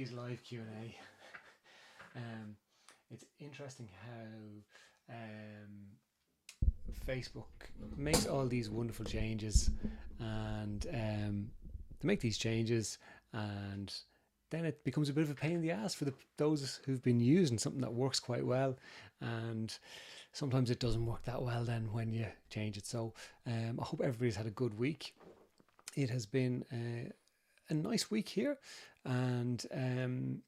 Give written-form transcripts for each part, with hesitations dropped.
today's live Q&A. It's interesting how Facebook makes all these wonderful changes, and they make these changes, and then it becomes a bit of a pain in the ass for those who've been using something that works quite well, and sometimes it doesn't work that well then when you change it. So I hope everybody's had a good week. It has been a nice week here, and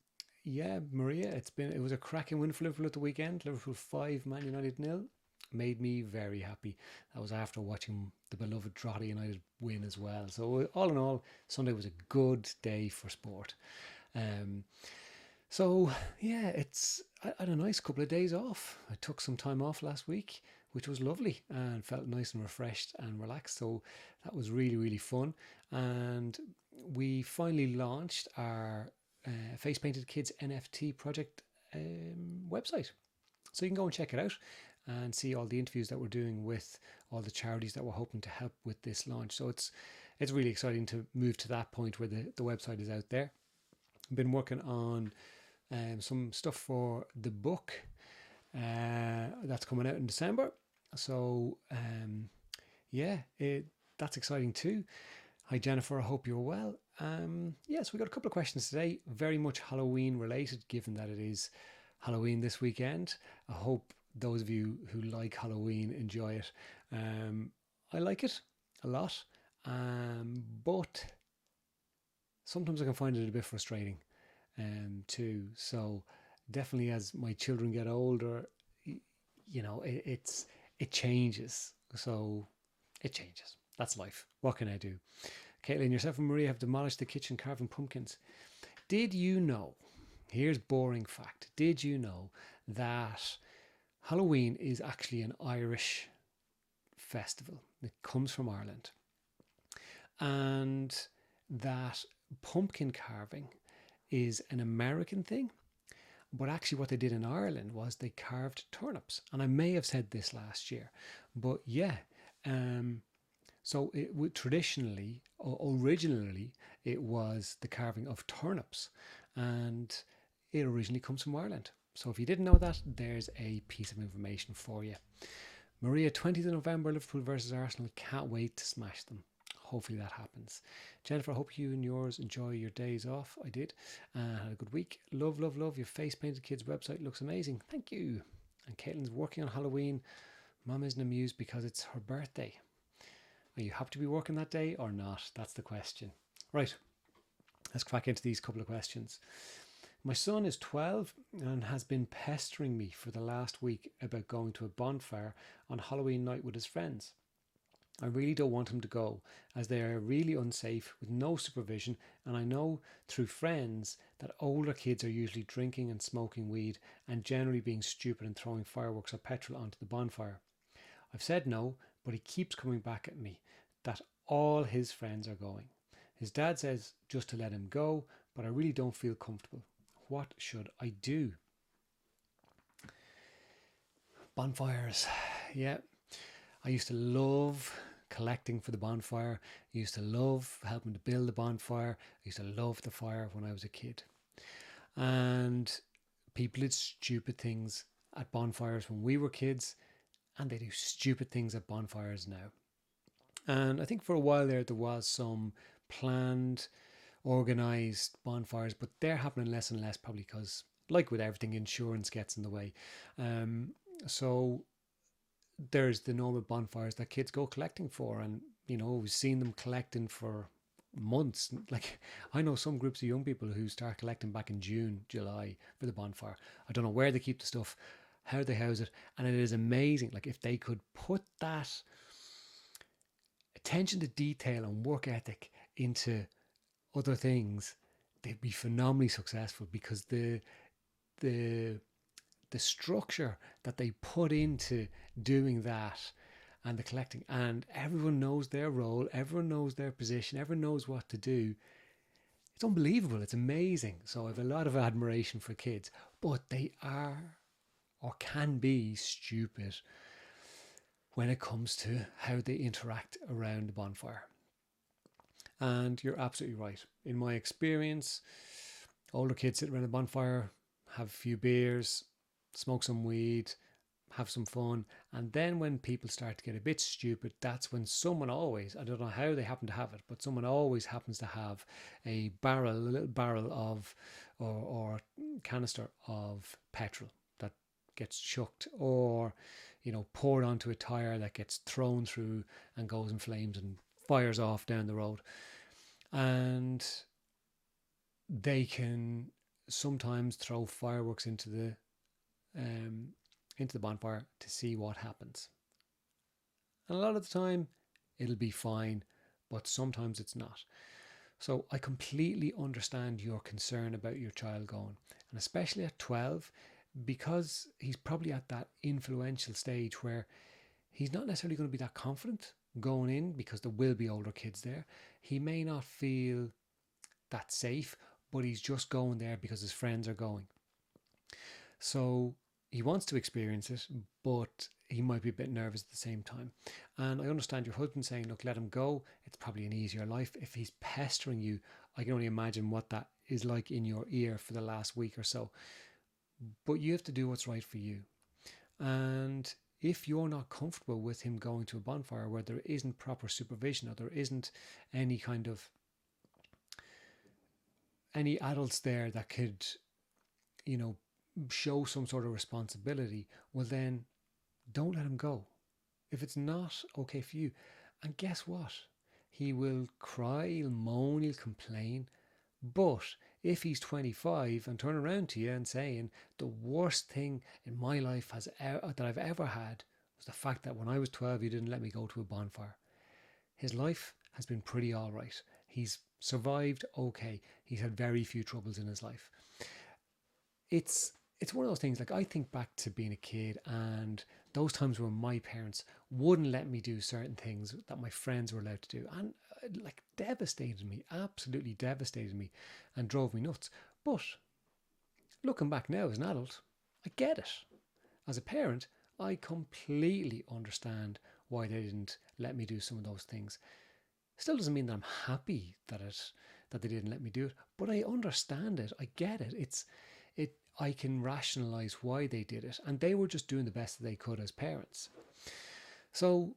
yeah, Maria, it was a cracking win for Liverpool at the weekend. Liverpool 5, Man United 0. Made me very happy. That was after watching the beloved Drogheda United win as well. So all in all, Sunday was a good day for sport. So yeah, I had a nice couple of days off. I took some time off last week, which was lovely, and felt nice and refreshed and relaxed. So that was really, really fun. And we finally launched our Face Painted Kids NFT project website. So you can go and check it out and see all the interviews that we're doing with all the charities that we're hoping to help with this launch. So it's really exciting to move to that point where the website is out there. I've been working on some stuff for the book that's coming out in December. So yeah, that's exciting too. Hi Jennifer, I hope you're well. Yes, we got a couple of questions today, very much Halloween related, given that it is Halloween this weekend. I hope those of you who like Halloween enjoy it. I like it a lot, but sometimes I can find it a bit frustrating too. So definitely as my children get older, it changes. So it changes. That's life. What can I do? Caitlin, yourself and Maria have demolished the kitchen carving pumpkins. Did you know? Here's boring fact. Did you know that Halloween is actually an Irish festival? It comes from Ireland. And that pumpkin carving is an American thing. But actually what they did in Ireland was they carved turnips. And I may have said this last year. But yeah, so it would traditionally, or originally, it was the carving of turnips. And it originally comes from Ireland. So if you didn't know that, there's a piece of information for you. Maria, 20th of November, Liverpool versus Arsenal. Can't wait to smash them. Hopefully that happens. Jennifer, I hope you and yours enjoy your days off. I did. Had a good week. Love, love, love. Your Face Painted Kids website looks amazing. Thank you. And Caitlin's working on Halloween. Mum isn't amused because it's her birthday. Are you happy to be working that day or not? That's the question. Right. Let's crack into these couple of questions. My son is 12 and has been pestering me for the last week about going to a bonfire on Halloween night with his friends. I really don't want him to go, as they are really unsafe with no supervision, and I know through friends that older kids are usually drinking and smoking weed and generally being stupid and throwing fireworks or petrol onto the bonfire. I've said no, but he keeps coming back at me that all his friends are going. His dad says just to let him go, but I really don't feel comfortable. What should I do? Bonfires. Yeah. I used to love collecting for the bonfire. I used to love helping to build the bonfire. I used to love the fire when I was a kid. And people did stupid things at bonfires when we were kids, and they do stupid things at bonfires now. And I think for a while there was some planned, organised bonfires, but they're happening less and less, probably because, like with everything, insurance gets in the way. So there's the normal bonfires that kids go collecting for, and we've seen them collecting for months. Like, I know some groups of young people who start collecting back in June, July for the bonfire. I don't know where they keep the stuff, how they house it, and it is amazing. Like, if they could put that attention to detail and work ethic into other things, they'd be phenomenally successful, because the structure that they put into doing that and the collecting, and everyone knows their role, everyone knows their position, everyone knows what to do. It's unbelievable. It's amazing. So I have a lot of admiration for kids, but they are, or can be, stupid when it comes to how they interact around the bonfire. And you're absolutely right. In my experience, Older kids sit around a bonfire, have a few beers, smoke some weed, have some fun. And then when people start to get a bit stupid, that's when someone always, I don't know how they happen to have it, but someone always happens to have a little barrel of, or canister of petrol that gets chucked, or, poured onto a tire that gets thrown through and goes in flames and fires off down the road. And they can sometimes throw fireworks um, into the bonfire to see what happens. And a lot of the time, it'll be fine, but sometimes it's not. So I completely understand your concern about your child going, and especially at 12, because he's probably at that influential stage where he's not necessarily going to be that confident going in because there will be older kids there. He may not feel that safe, but he's just going there because his friends are going. So he wants to experience it, but he might be a bit nervous at the same time. And I understand your husband saying, look, let him go. It's probably an easier life. If he's pestering you, I can only imagine what that is like in your ear for the last week or so. But you have to do what's right for you. And if you're not comfortable with him going to a bonfire where there isn't proper supervision, or there isn't any kind of any adults there that could, show some sort of responsibility, well then don't let him go. If it's not okay for you, and guess what? He will cry, he'll moan, he'll complain. But if he's 25 and turn around to you and saying the worst thing in my life that I've ever had was the fact that when I was 12 you didn't let me go to a bonfire, his life has been pretty all right. He's survived okay. He's had very few troubles in his life. It's one of those things, like I think back to being a kid and those times when my parents wouldn't let me do certain things that my friends were allowed to do, and like devastated me, absolutely devastated me, and drove me nuts. But looking back now as an adult, I get it. As a parent, I completely understand why they didn't let me do some of those things. Still doesn't mean that I'm happy that they didn't let me do it, but I understand it. I get it. I can rationalize why they did it, and they were just doing the best that they could as parents. So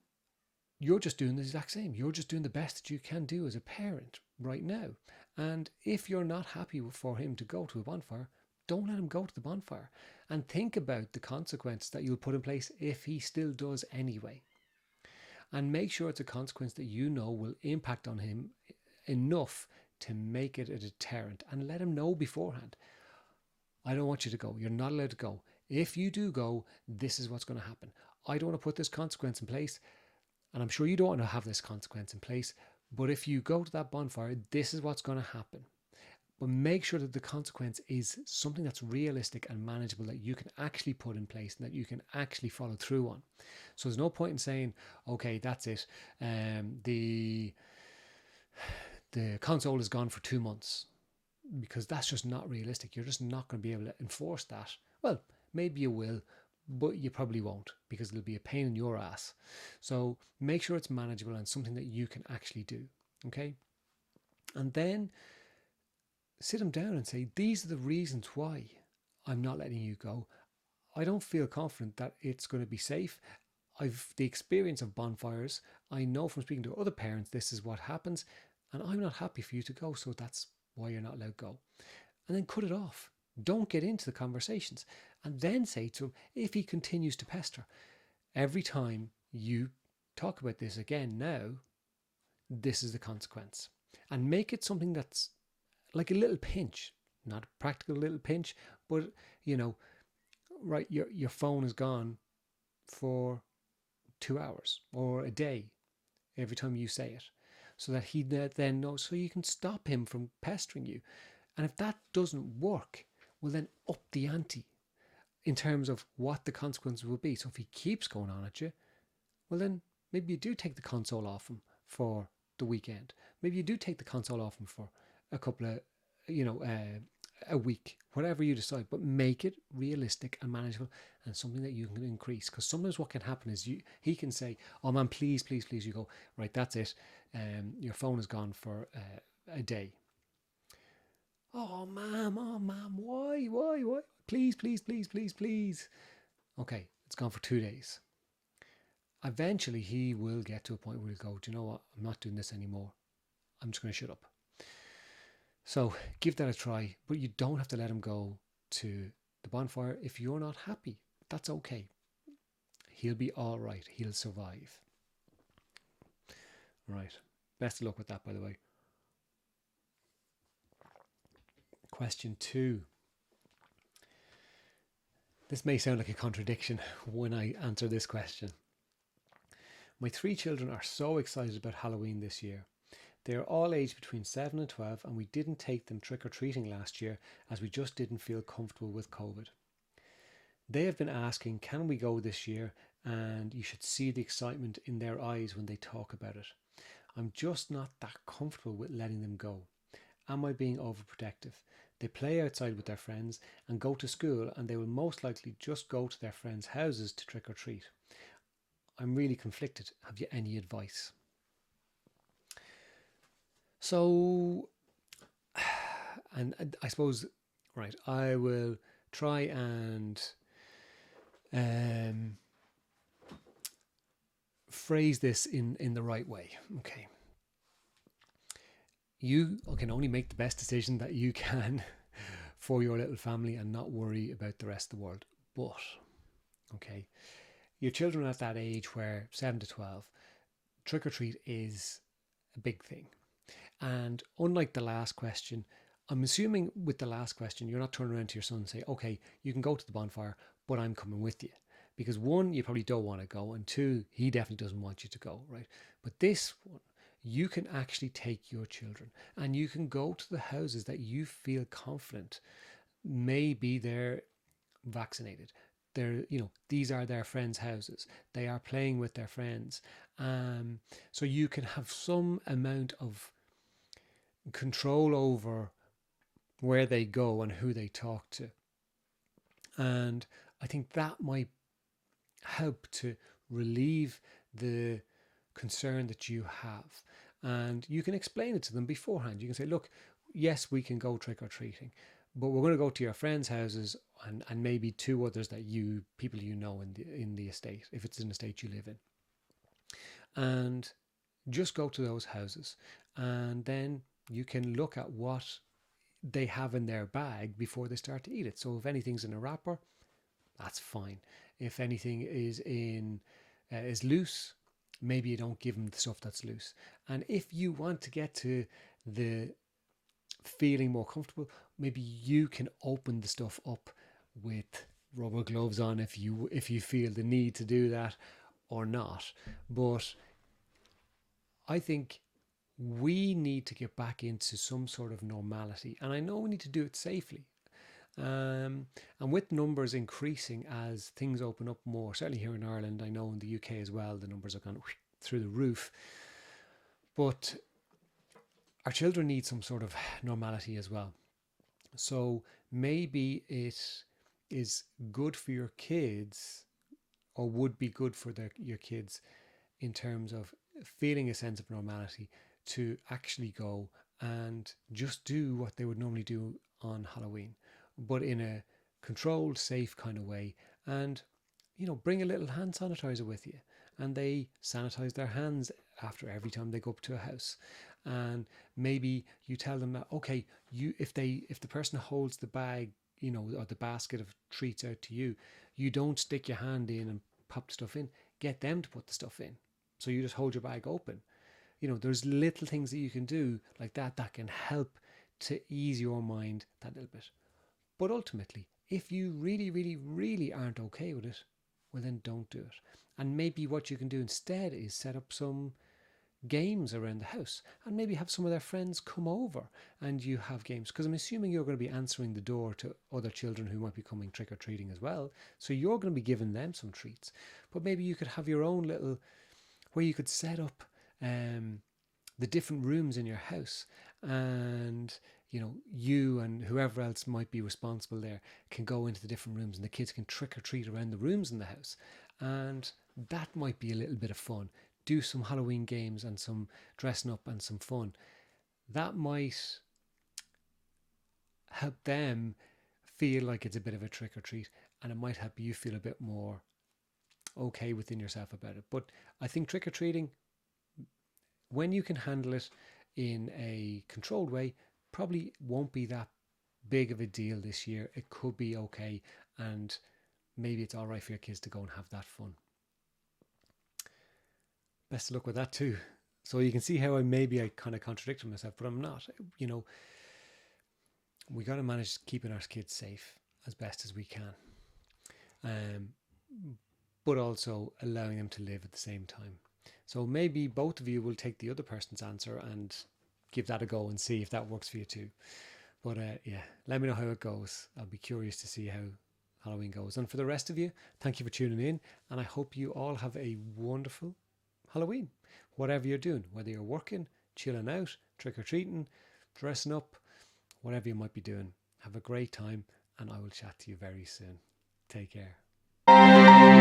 you're just doing the exact same. You're just doing the best that you can do as a parent right now. And if you're not happy for him to go to a bonfire, don't let him go to the bonfire, and think about the consequence that you'll put in place if he still does anyway. And make sure it's a consequence that you know will impact on him enough to make it a deterrent, and let him know beforehand. I don't want you to go. You're not allowed to go. If you do go, this is what's going to happen. I don't want to put this consequence in place, and I'm sure you don't want to have this consequence in place, but if you go to that bonfire, this is what's going to happen. But make sure that the consequence is something that's realistic and manageable, that you can actually put in place and that you can actually follow through on. So there's no point in saying, okay, that's it. The console is gone for 2 months, because that's just not realistic. You're just not going to be able to enforce that. Well, maybe you will, but you probably won't, because it'll be a pain in your ass. So make sure it's manageable and something that you can actually do. Okay? And then sit them down and say, these are the reasons why I'm not letting you go. I don't feel confident that it's going to be safe. I've the experience of bonfires. I know from speaking to other parents this is what happens, and I'm not happy for you to go, so that's why you're not allowed to go. And then cut it off. Don't get into the conversations. And then say to him, if he continues to pester, every time you talk about this again now, this is the consequence. And make it something that's like a little pinch, not a practical little pinch, but right, your phone is gone for 2 hours or a day every time you say it, so that he then knows, so you can stop him from pestering you. And if that doesn't work, well then up the ante in terms of what the consequences will be. So if he keeps going on at you, well then maybe you do take the console off him for the weekend. Maybe you do take the console off him for a couple of, a week, whatever you decide, but make it realistic and manageable and something that you can increase. Because sometimes what can happen is he can say, oh man, please, please, please. You go, right, that's it. Your phone is gone for a day. Oh, ma'am, why? Please, please, please, please, please. Okay, it's gone for 2 days. Eventually, he will get to a point where he'll go, do you know what? I'm not doing this anymore. I'm just going to shut up. So give that a try, but you don't have to let him go to the bonfire if you're not happy. That's okay. He'll be all right. He'll survive. Right. Best of luck with that, by the way. Question 2. This may sound like a contradiction when I answer this question. My 3 children are so excited about Halloween this year. They are all aged between 7 and 12, and we didn't take them trick-or-treating last year as we just didn't feel comfortable with COVID. They have been asking, can we go this year? And you should see the excitement in their eyes when they talk about it. I'm just not that comfortable with letting them go. Am I being overprotective? They play outside with their friends and go to school, and they will most likely just go to their friends' houses to trick or treat. I'm really conflicted. Have you any advice? So, and I suppose, right, I will try and um, phrase this in the right way. Okay. You can only make the best decision that you can for your little family and not worry about the rest of the world. But, okay, your children are at that age where 7 to 12, trick or treat is a big thing. And unlike the last question, I'm assuming with the last question, you're not turning around to your son and say, okay, you can go to the bonfire, but I'm coming with you. Because one, you probably don't want to go, and two, he definitely doesn't want you to go, right? But this one, you can actually take your children and you can go to the houses that you feel confident. Maybe they're vaccinated. These are their friends' houses. They are playing with their friends. So you can have some amount of control over where they go and who they talk to. And I think that might help to relieve the concern that you have. And you can explain it to them beforehand. You can say, look, yes, we can go trick or treating, but we're going to go to your friends' houses and maybe 2 others that people in the estate, if it's an estate you live in. And just go to those houses, and then you can look at what they have in their bag before they start to eat it. So if anything's in a wrapper, that's fine. If anything is loose, maybe you don't give them the stuff that's loose. And if you want to get to the feeling more comfortable, maybe you can open the stuff up with rubber gloves on if you feel the need to do that or not. But I think we need to get back into some sort of normality, and I know we need to do it safely. And with numbers increasing as things open up more, certainly here in Ireland, I know in the UK as well, the numbers are gone through the roof. But our children need some sort of normality as well. So maybe it is good for your kids, or would be good for your kids in terms of feeling a sense of normality, to actually go and just do what they would normally do on Halloween, but in a controlled, safe kind of way. And, bring a little hand sanitizer with you. And they sanitize their hands after every time they go up to a house. And maybe you tell them that, okay, if the person holds the bag, or the basket of treats out to you, you don't stick your hand in and pop stuff in. Get them to put the stuff in. So you just hold your bag open. There's little things that you can do like that can help to ease your mind that little bit. But ultimately, if you really, really, really aren't okay with it, well, then don't do it. And maybe what you can do instead is set up some games around the house, and maybe have some of their friends come over and you have games, because I'm assuming you're going to be answering the door to other children who might be coming trick-or-treating as well, so you're going to be giving them some treats. But maybe you could have your own little, where you could set up the different rooms in your house, and you and whoever else might be responsible there can go into the different rooms, and the kids can trick or treat around the rooms in the house. And that might be a little bit of fun. Do some Halloween games and some dressing up and some fun. That might help them feel like it's a bit of a trick or treat, and it might help you feel a bit more okay within yourself about it. But I think trick or treating, when you can handle it in a controlled way, probably won't be that big of a deal this year. It could be okay, and maybe it's all right for your kids to go and have that fun. Best of luck with that too. So you can see how I kind of contradicted myself, but I'm not. You know, we got to manage keeping our kids safe as best as we can, um, but also allowing them to live at the same time. So maybe both of you will take the other person's answer and give that a go and see if that works for you too. But yeah, let me know how it goes. I'll be curious to see how Halloween goes. And for the rest of you, thank you for tuning in. And I hope you all have a wonderful Halloween. Whatever you're doing, whether you're working, chilling out, trick or treating, dressing up, whatever you might be doing, have a great time. And I will chat to you very soon. Take care.